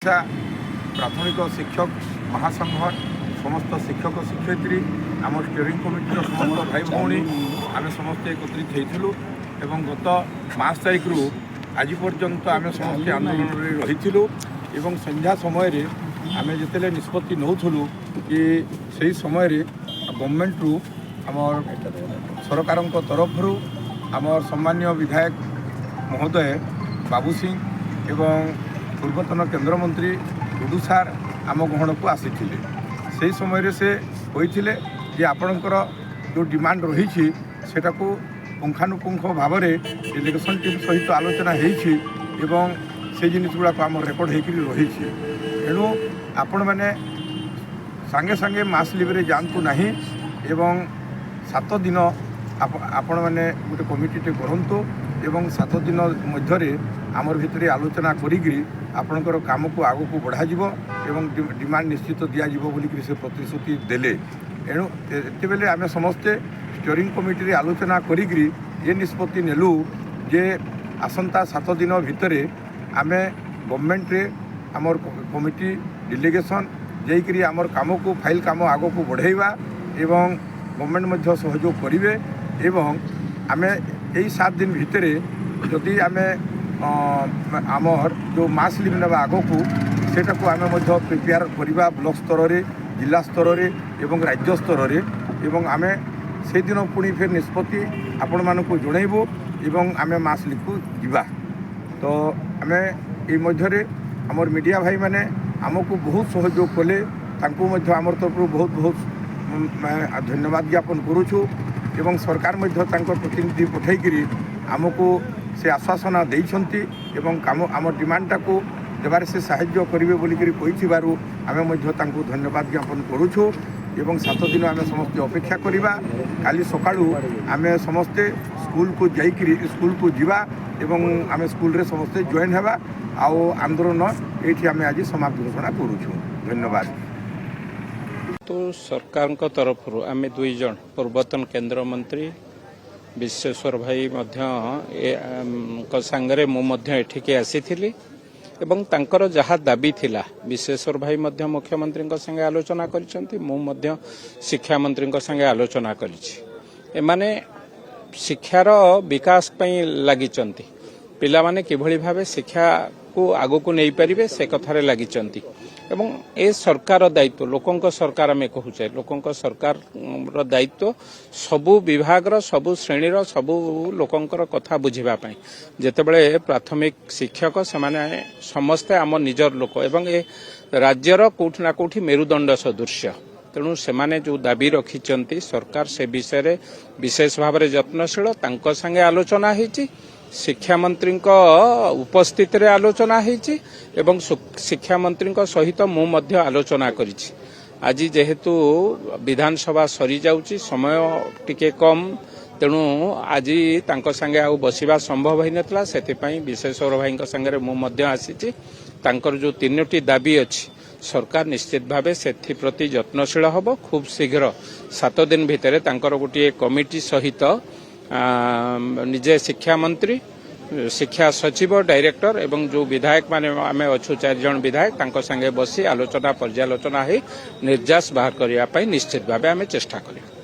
प्राथमिक शिक्षक महासंघ समस्त शिक्षक शिक्षयित्री आम स्टीयरिंग कमिटी समस्त भाई भौणी आम समस्ते एकत्रित होती गत 5 तारिख रु आज पर्यंत आम समस्ते आंदोलन में रही संध्या समय आम जिते निष्पत्ति नौलु कि सही समय गवर्नमेंट रु आम सरकार तरफ आम सम्मान्य विधायक महोदय बाबू सिंह एवं पूर्वतन केन्द्रमंत्री टुडू सार आम गहन को आसी से समय से होते कि आपणकर जो डिमांड रही सेटा को पुंखानुपुंख भाव में डेलीगेशन टीम सहित आलोचना एवं से जिनिस गुड़ाक आम रेकर्ड हो रही तेणु आपण मैंने सांगे सांगे मास लिव्रे जातु ना एवं 7 दिन आपण मैंने गोटे कमिटी करूँ एवं 7 दिन मध्य आमर भितर आलोचना करी आपणकर काम को आग को बढ़ा एवं डिमांड निश्चित दिज्व बोलिक से प्रतिश्रुति देले एणु एत आम समस्ते स्टीयरिंग कमिटी आलोचना करी ये निष्पत्ति नेलु जे आसंता 7 दिन भितर आम गवर्नमेंट रे आमर कमिटी डेलीगेशन जाइकरी आमर काम को फाइल काम आग को बढ़ाइबा एवं गवर्नमेंट मध्य सहयोग करेंगे एवं आम यही 7 दिन भितर जदि आम आमर जो मास लिव ना आग को सेटा को आम प्रिपेयर करवा ब्लॉक स्तर रे जिला स्तर रे एवं राज्य स्तर रे एवं आम से दिन पुणी फिर निष्पत्ति आपण मानक जनइबू एवं आम मास लिव को जीवा तो आम ये मध्य आमर मीडिया भाई माने आमको बहुत सहयोग कले आमर तरफ बहुत बहुत धन्यवाद ज्ञापन करुछु एवं सरकार प्रतिनिधि पठाई आमको से आश्वासना देइछंती एवं काम आम डिमांडटा को देवार से साहाय्य करेंगे बोलिक आम धन्यवाद ज्ञापन करुछु एवं 7 दिन आम समस्ते अपेक्षा करवा काली सकाळू आम समस्ते स्कूल को जाइकरी स्कूल को जीवा एवं आम स्कूल रे समस्ते जॉइन हेबा आउ आंदोलन ये आम आज समाप्त घोषणा करुछु धन्यवाद। तो सरकार तरफ आम 2 जन पूर्वतन केंद्र मंत्री विश्वेश्वर भाई सांगरे मुठिके आसी एवं तांकर जहाँ दाबी थिला विश्वेश्वर भाई मुख्यमंत्री संगे आलोचना करिसेंती मु शिक्षा मंत्री संगे आलोचना करिछि एमाने शिक्षार विकास पई लागिचंती पिला माने किभଳି भाबे शिक्षा को आगो को नहीं पारिबे से कथारे लागिचंती एवं ए सरकार दायित्व लोकंक सरकार आम कहूचे लोकंक सरकार दायित्व सबु विभाग सबु श्रेणी सबु लोकंकर कथा बुझीबा पई जेतेबेले प्राथमिक शिक्षक से समस्ते आम निजर लोक एवं ए राज्यर कोठी ना कोठी मेरुदंड सदृश्य तेणु से जो दाबी रखिचंती सरकार से विषय रे विशेष भाव में यत्नशील तांको संगे आलोचना होईची शिक्षा मंत्री उपस्थित रे आलोचना होईची एवं शिक्षा मंत्री सहित मु आलोचना करिछि आज जेहेतु विधानसभा सरी जाउची समय टिके कम तेणु आज तांको संगे आउ बसिबा संभव होई नतला सेति विशेश्वर भाई संगे मु आसीची तांकर जो 3टी दाबी अछि सरकार निश्चित भावे सेथि प्रति यत्नशील हबो खूब शीघ्र 7 दिन भितर तांकर गोटे कमिटी सहित निजे शिक्षा मंत्री शिक्षा सचिव डायरेक्टर एवं जो विधायक माने आमे अच्छु 4 जन विधायक तांको संगे बसी आलोचना पर्यालोचना है निर्यास बाहर करिया पई निश्चित भावे आमे चेष्टा करिया।